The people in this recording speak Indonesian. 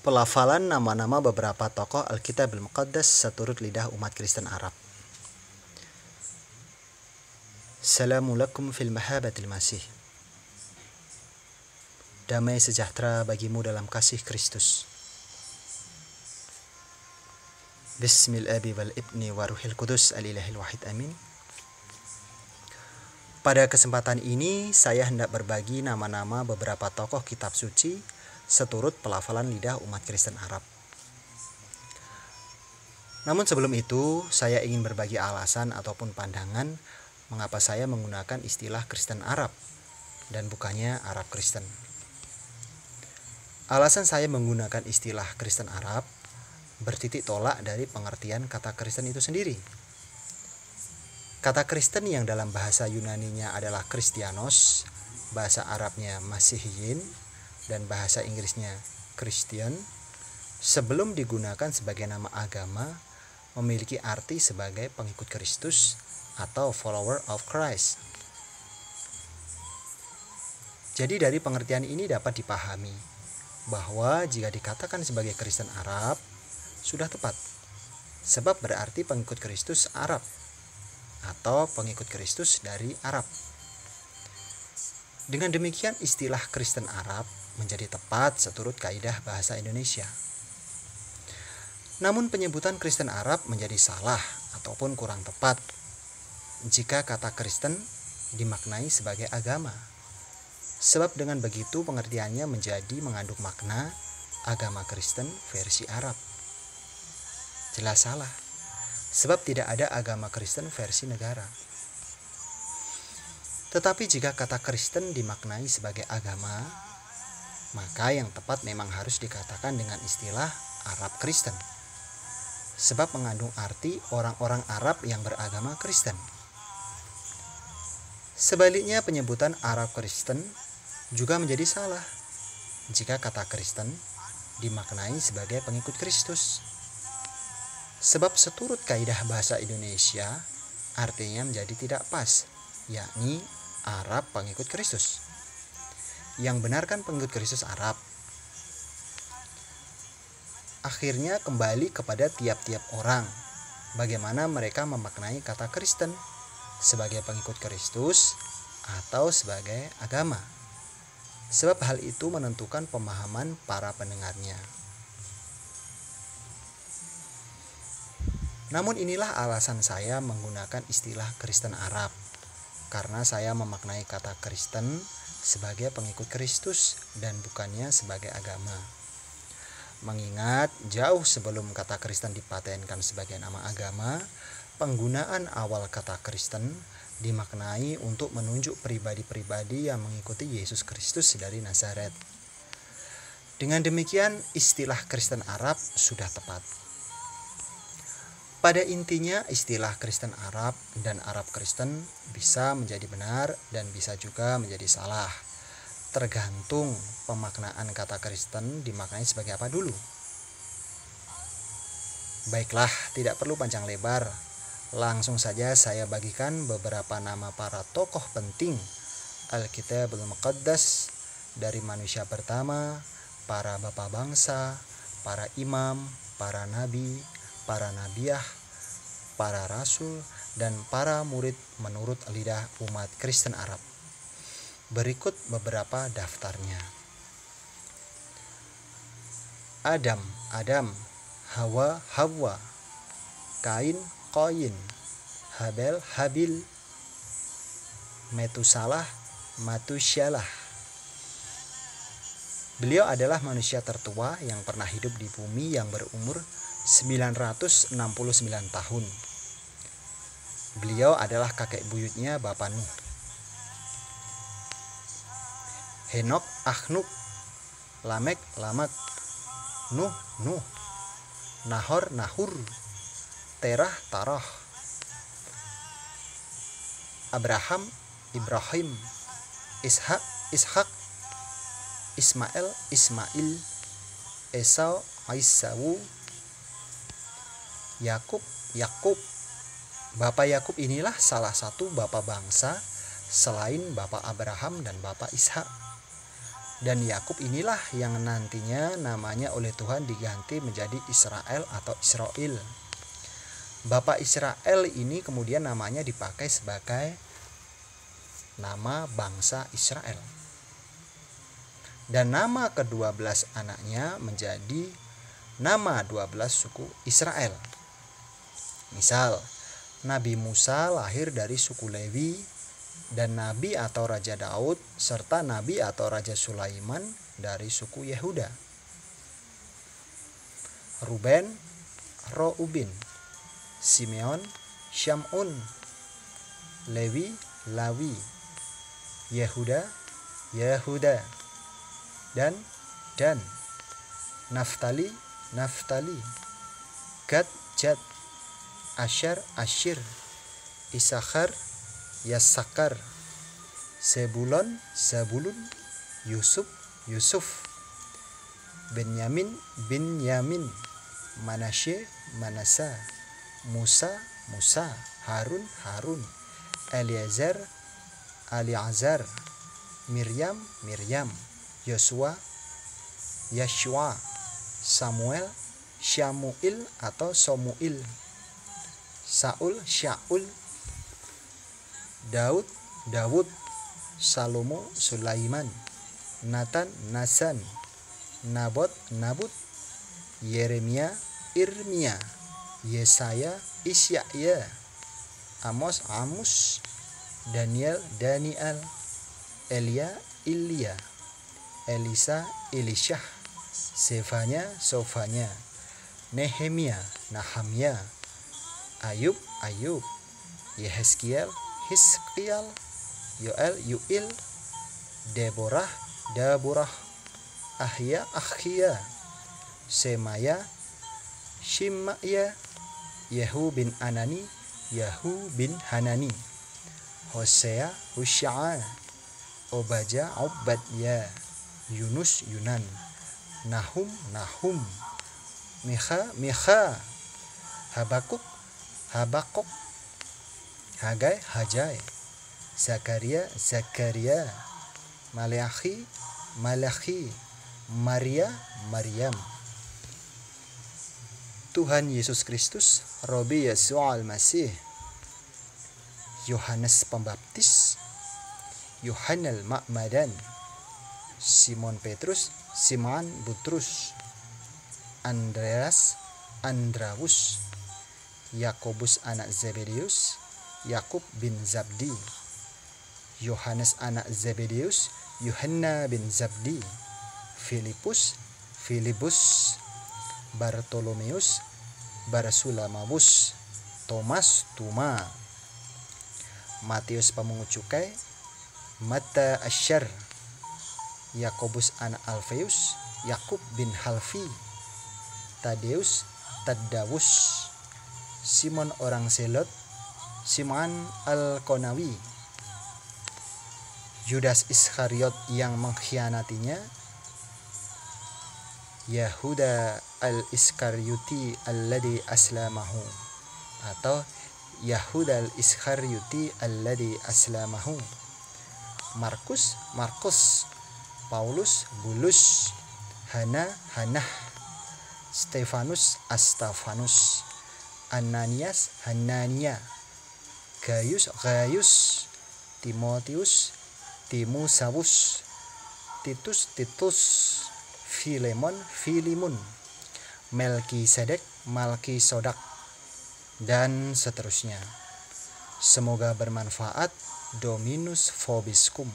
Pelafalan nama-nama beberapa tokoh Alkitab Al-Muqaddas seturut lidah umat Kristen Arab. Assalamualaikum fil mahabbatil masih. Damai sejahtera bagimu dalam kasih Kristus. Bismil abi wal ibni wa ruhil kudus al-ilahil wahid amin. Pada kesempatan ini saya hendak berbagi nama-nama beberapa tokoh kitab suci seturut pelafalan lidah umat Kristen Arab. Namun sebelum itu, saya ingin berbagi alasan ataupun pandangan mengapa saya menggunakan istilah Kristen Arab dan bukannya Arab Kristen. Alasan saya menggunakan istilah Kristen Arab bertitik tolak dari pengertian kata Kristen itu sendiri. Kata Kristen yang dalam bahasa Yunaninya adalah Kristianos, bahasa Arabnya Masihiyin, dan bahasa Inggrisnya Christian, sebelum digunakan sebagai nama agama, memiliki arti sebagai pengikut Kristus atau follower of Christ. Jadi dari pengertian ini dapat dipahami bahwa jika dikatakan sebagai Kristen Arab, sudah tepat. Sebab berarti pengikut Kristus Arab atau pengikut Kristus dari Arab. Dengan demikian istilah Kristen Arab menjadi tepat seturut kaidah bahasa Indonesia. Namun penyebutan Kristen Arab menjadi salah ataupun kurang tepat jika kata Kristen dimaknai sebagai agama. Sebab dengan begitu pengertiannya menjadi mengandung makna agama Kristen versi Arab. Jelas salah. Sebab tidak ada agama Kristen versi negara. Tetapi jika kata Kristen dimaknai sebagai agama, maka yang tepat memang harus dikatakan dengan istilah Arab Kristen. Sebab mengandung arti orang-orang Arab yang beragama Kristen. Sebaliknya penyebutan Arab Kristen juga menjadi salah jika kata Kristen dimaknai sebagai pengikut Kristus. Sebab seturut kaidah bahasa Indonesia artinya menjadi tidak pas, yakni Arab pengikut Kristus. Yang benar kan pengikut Kristus Arab. Akhirnya kembali kepada tiap-tiap orang bagaimana mereka memaknai kata Kristen sebagai pengikut Kristus atau sebagai agama. Sebab hal itu menentukan pemahaman para pendengarnya. Namun inilah alasan saya menggunakan istilah Kristen Arab, karena saya memaknai kata Kristen sebagai pengikut Kristus dan bukannya sebagai agama. Mengingat jauh sebelum kata Kristen dipatenkan sebagai nama agama, penggunaan awal kata Kristen dimaknai untuk menunjuk pribadi-pribadi yang mengikuti Yesus Kristus dari Nazaret. Dengan demikian istilah Kristen Arab sudah tepat. Pada intinya istilah Kristen Arab dan Arab Kristen bisa menjadi benar dan bisa juga menjadi salah. Tergantung pemaknaan kata Kristen dimaknai sebagai apa dulu. Baiklah, tidak perlu panjang lebar. Langsung saja saya bagikan beberapa nama para tokoh penting Alkitab Al-Muqaddas dari manusia pertama, para bapak bangsa, para imam, para nabi, para nabiah, para rasul, dan para murid menurut lidah umat Kristen Arab. Berikut beberapa daftarnya. Adam, Hawa, Kain, Qayin, Habel, Habil, Metusalah, Matusyalah. Beliau adalah manusia tertua yang pernah hidup di bumi yang berumur 969 tahun. Beliau adalah kakek buyutnya Bapak Nuh. Henok, Ahnuk, Lamek, Lamak, Nuh, Nahor, Nahur, Terah, Tarah, Abraham, Ibrahim, Ishak, Ismail, Esau, Aisawu, Yakub. Bapak Yakub inilah salah satu bapak bangsa selain bapak Abraham dan bapak Ishak. Dan Yakub inilah yang nantinya namanya oleh Tuhan diganti menjadi Israel atau Israel. Bapak Israel ini kemudian namanya dipakai sebagai nama bangsa Israel. Dan nama ke-12 anaknya menjadi nama 12 suku Israel. Misal, Nabi Musa lahir dari suku Lewi, dan Nabi atau Raja Daud serta Nabi atau Raja Sulaiman dari suku Yehuda. Ruben, Roubin, Simeon, Syamun, Lewi, Lawi, Yehuda, Yehuda, dan Naftali, Naftali, Gad, Gad, Asyar, Asyir, Isakhar, Yasakar, Sebulon, Zabulun, Yusuf, Yusuf, Benyamin, Binyamin, Manasye, Manasa, Musa, Musa, Harun, Harun, Eliezer, Aliazar, Miriam, Miriam, Yosua, Yashua, Samuel, Syamuil atau Somuil, Saul, Syaul, Daud, Dawud, Salomo, Sulaiman, Nathan, Nasan, Nabot, Nabut, Yeremia, Irmia, Yesaya, Isyaya, Amos, Amus, Daniel, Daniel, Elia, Ilya, Elisa, Elisha, Sefanya, Sofanya, Nehemia, Nahamya, Ayub, Ayub, Yehezkiel, Hizkiel, Yoel, Yuil, Deborah, Daborah, Ahya, Ahya, Semaya, Shimaya, Yehu bin Anani, Yehu bin Hanani, Hosea, Husya'a, Obaja, Obadya, Yunus, Yunan, Nahum, Nahum, Micha, Micha, Habakuk, Habakuk, Hagai, Hajai, Zakaria, Zakaria, Malachi, Malachi, Maria, Maryam. Tuhan Yesus Kristus, Robi Yesua Al-Masih, Yohanes Pembaptis, Yohanel Ma'madan, Simon Petrus, Simon Butrus, Andreas, Andraus, Yakobus anak Zebedeus, Yakub bin Zabdi, Yohanes anak Zebedeus, Yohanna bin Zabdi, Filipus, Filibus, Bartolomeus, Barsulamaus, Thomas, Tuma, Matius pemungut cukai, Mata Asyar, Yakobus anak Alfeus, Yakub bin Halfi, Tadeus, Tadawus, Simon orang Selot, Simon Al-Konawi, Yudas Iskariot yang mengkhianatinya, Yahuda al-Iskaryuti alladhi aslamahu, atau Yahuda al-Iskaryuti alladhi aslamahu, Markus, Markus, Paulus, Bulus, Hana, Hanah, Stefanus, Astafanus, Ananias, Hanania, Gaius, Gaius, Timotius, Timosaus, Titus, Titus, Filemon, Filimun, Melkisedek, Malkisodak, dan seterusnya. Semoga bermanfaat. Dominus vobiscum.